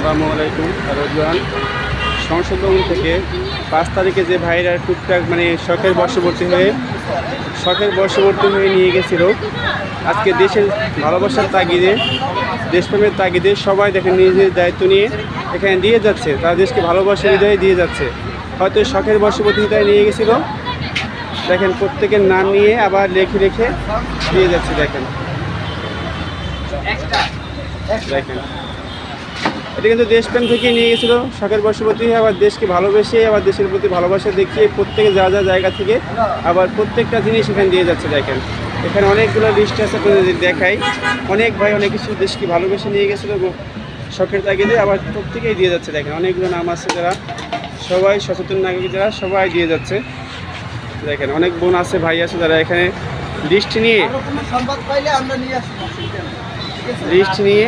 আসসালামু আলাইকুম রোজান। সংসদ ভবন থেকে 5 তারিখে যে ভাইরা টুকটাক মানে শখের বশবর্তী হয়ে নিয়ে গেছিল, আজকে দেশের ভালোবাসার তাগিদে, দেশপ্রেমের তাগিদে সবাই দেখেন নিজের দায়িত্ব নিয়ে এখানে দিয়ে যাচ্ছে, তারা দেশকে ভালোবাসার হৃদয়ে দিয়ে যাচ্ছে। হয়তো শখের বশবর্তীতায় নিয়ে গেছিল, দেখেন প্রত্যেকের নাম নিয়ে আবার লেখে রেখে দিয়ে যাচ্ছে। দেখেন দেখেন এটা কিন্তু দেশপ্রেম থেকে নিয়ে গেছিলো, শখের বশবর্তী আবার দেশকে ভালোবেসে আবার দেশের প্রতি ভালোবাসা দেখিয়ে প্রত্যেকে যা যা জায়গা থেকে আবার প্রত্যেকটা জিনিস এখানে দিয়ে যাচ্ছে। দেখেন এখানে অনেকগুলো লিস্ট আছে, দেখাই। অনেক ভাই অনেক কিছু দেশকে ভালোবেসে নিয়ে গেছিলো শখের তাগিদে, আবার প্রত্যেকেই দিয়ে যাচ্ছে। দেখেন অনেকগুলো নাম আছে, যারা সবাই সচেতন নাগরিক, যারা সবাই দিয়ে যাচ্ছে। দেখেন অনেক বোন আছে, ভাই আছে, যারা এখানে লিস্ট নিয়ে